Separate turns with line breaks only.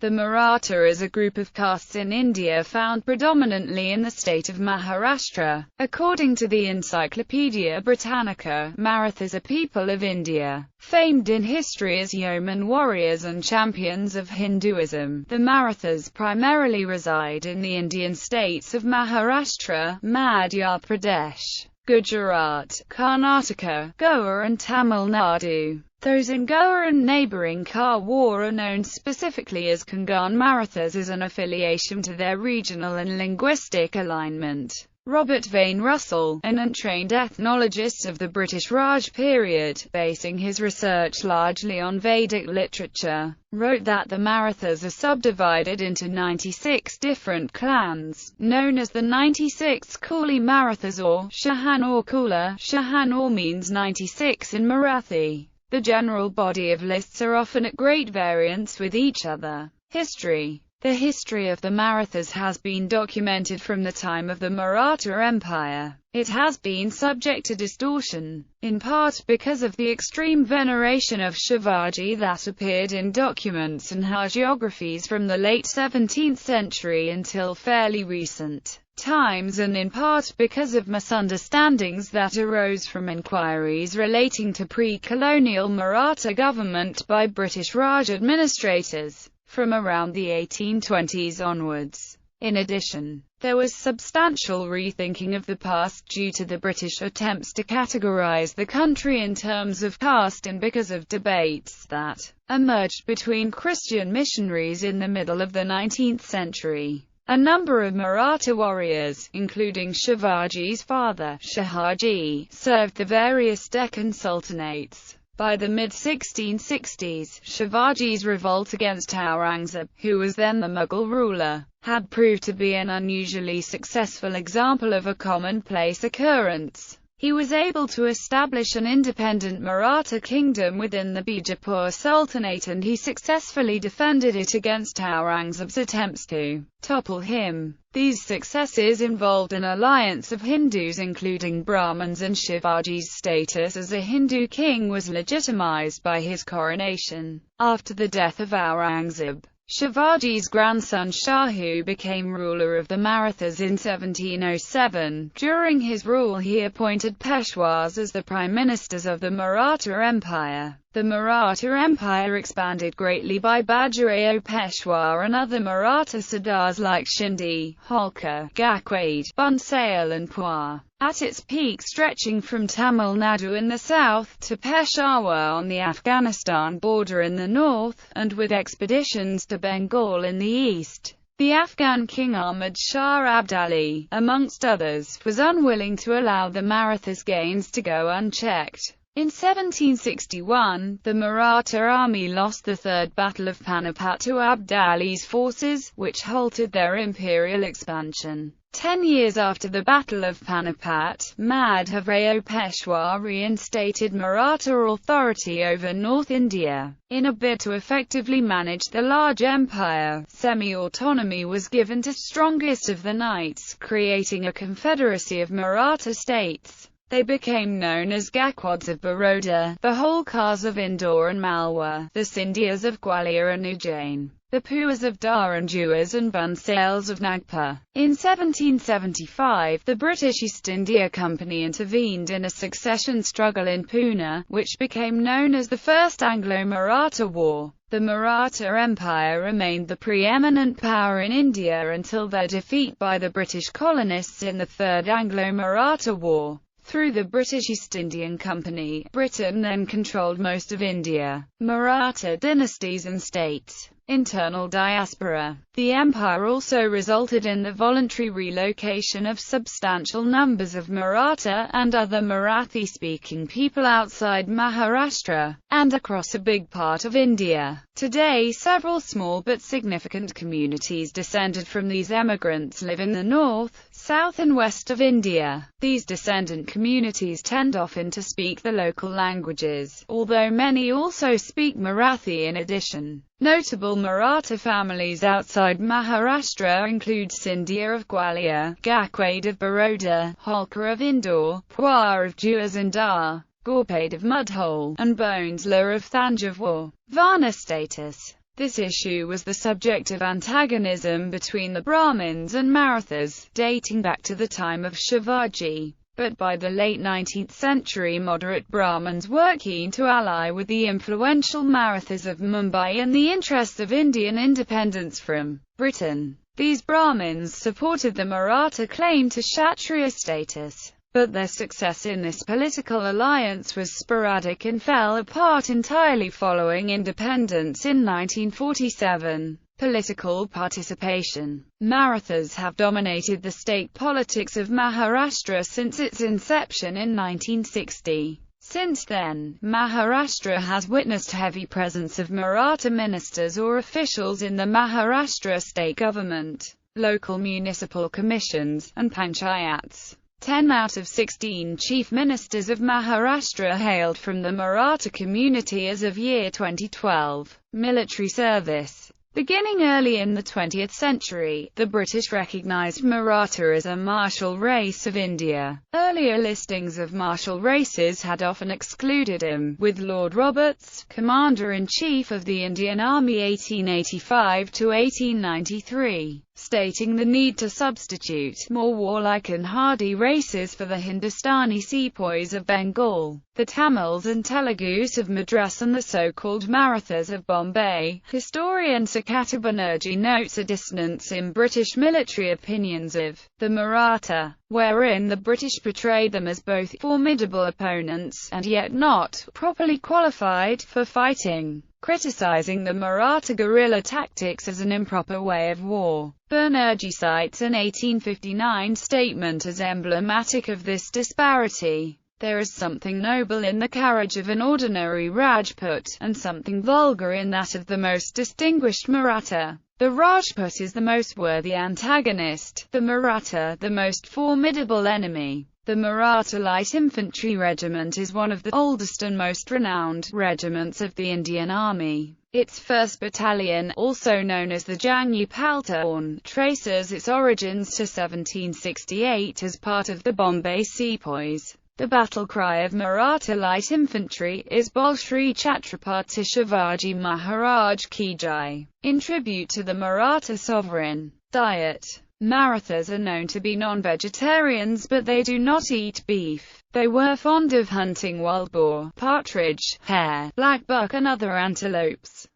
The Maratha is a group of castes in India found predominantly in the state of Maharashtra. According to the Encyclopaedia Britannica, Marathas are people of India, famed in history as yeoman warriors and champions of Hinduism. The Marathas primarily reside in the Indian states of Maharashtra, Madhya Pradesh, Gujarat, Karnataka, Goa and Tamil Nadu. Those in Goa and neighbouring Karwar are known specifically as Kongan Marathas as an affiliation to their regional and linguistic alignment. Robert Vane Russell, an untrained ethnologist of the British Raj period, basing his research largely on Vedic literature, wrote that the Marathas are subdivided into 96 different clans, known as the 96 Kuli Marathas or Shahan Kula. Shahan means 96 in Marathi. The general body of lists are often at great variance with each other. History. The history of the Marathas has been documented from the time of the Maratha Empire. It has been subject to distortion, in part because of the extreme veneration of Shivaji that appeared in documents and hagiographies from the late 17th century until fairly recent times, and in part because of misunderstandings that arose from inquiries relating to pre-colonial Maratha government by British Raj administrators from around the 1820s onwards. In addition, there was substantial rethinking of the past due to the British attempts to categorize the country in terms of caste and because of debates that emerged between Christian missionaries in the middle of the 19th century. A number of Maratha warriors, including Shivaji's father, Shahaji, served the various Deccan sultanates. By the mid-1660s, Shivaji's revolt against Aurangzeb, who was then the Mughal ruler, had proved to be an unusually successful example of a commonplace occurrence. He was able to establish an independent Maratha kingdom within the Bijapur Sultanate, and he successfully defended it against Aurangzeb's attempts to topple him. These successes involved an alliance of Hindus including Brahmins, and Shivaji's status as a Hindu king was legitimized by his coronation. After the death of Aurangzeb, Shivaji's grandson Shahu became ruler of the Marathas in 1707. During his rule he appointed Peshwas as the prime ministers of the Maratha Empire. The Maratha Empire expanded greatly by Bajirao Peshwa and other Maratha Sardars like Shinde, Holkar, Gakwade, Bansal and Pawar. At its peak stretching from Tamil Nadu in the south to Peshawar on the Afghanistan border in the north, and with expeditions to Bengal in the east. The Afghan king Ahmad Shah Abdali, amongst others, was unwilling to allow the Marathas' gains to go unchecked. In 1761, the Maratha army lost the Third Battle of Panipat to Abdali's forces, which halted their imperial expansion. 10 years after the Battle of Panipat, Madhavrao Peshwa reinstated Maratha authority over North India. In a bid to effectively manage the large empire, semi-autonomy was given to strongest of the knights, creating a confederacy of Maratha states. They became known as Gakwads of Baroda, the Holkars of Indore and Malwa, the Scindias of Gwalior and Ujjain, the Puas of Dar and Juas and Bansals of Nagpur. In 1775, the British East India Company intervened in a succession struggle in Pune, which became known as the First Anglo-Maratha War. The Maratha Empire remained the preeminent power in India until their defeat by the British colonists in the Third Anglo-Maratha War. Through the British East Indian Company, Britain then controlled most of India. Maratha dynasties and states. Internal diaspora. The empire also resulted in the voluntary relocation of substantial numbers of Maratha and other Marathi-speaking people outside Maharashtra, and across a big part of India. Today, several small but significant communities descended from these emigrants live in the north, south and west of India. These descendant communities tend often to speak the local languages, although many also speak Marathi in addition. Notable Maratha families outside Maharashtra include Scindia of Gwalior, Gakwade of Baroda, Holkar of Indore, Pawar of Juas and Dar, Gorpade of Mudhol, and Bonsla of Thanjavur. Varna status. This issue was the subject of antagonism between the Brahmins and Marathas, dating back to the time of Shivaji. But by the late 19th century, moderate Brahmins were keen to ally with the influential Marathas of Mumbai in the interests of Indian independence from Britain. These Brahmins supported the Maratha claim to Kshatriya status, but their success in this political alliance was sporadic and fell apart entirely following independence in 1947. Political participation. Marathas have dominated the state politics of Maharashtra since its inception in 1960. Since then, Maharashtra has witnessed heavy presence of Maratha ministers or officials in the Maharashtra state government, local municipal commissions, and panchayats. 10 out of 16 chief ministers of Maharashtra hailed from the Maratha community as of year 2012. Military service. Beginning early in the 20th century, the British recognized Maratha as a martial race of India. Earlier listings of martial races had often excluded him, with Lord Roberts, Commander-in-Chief of the Indian Army 1885 to 1893, stating the need to substitute more warlike and hardy races for the Hindustani sepoys of Bengal, the Tamils and Telugus of Madras and the so-called Marathas of Bombay. Historian Sakata Banerjee notes a dissonance in British military opinions of the Maratha, wherein the British portrayed them as both formidable opponents and yet not properly qualified for fighting, criticizing the Maratha guerrilla tactics as an improper way of war. Banerjee cites an 1859 statement as emblematic of this disparity. There is something noble in the carriage of an ordinary Rajput, and something vulgar in that of the most distinguished Maratha. The Rajput is the most worthy antagonist, the Maratha the most formidable enemy. The Maratha Light Infantry Regiment is one of the oldest and most renowned regiments of the Indian Army. Its 1st Battalion, also known as the Jangyu Paltan, traces its origins to 1768 as part of the Bombay Sepoys. The battle cry of Maratha Light Infantry is Bol Shri Chhatrapati Shivaji Maharaj Ki Jai, in tribute to the Maratha sovereign. Diet. Marathas are known to be non-vegetarians, but they do not eat beef. They were fond of hunting wild boar, partridge, hare, black buck and other antelopes.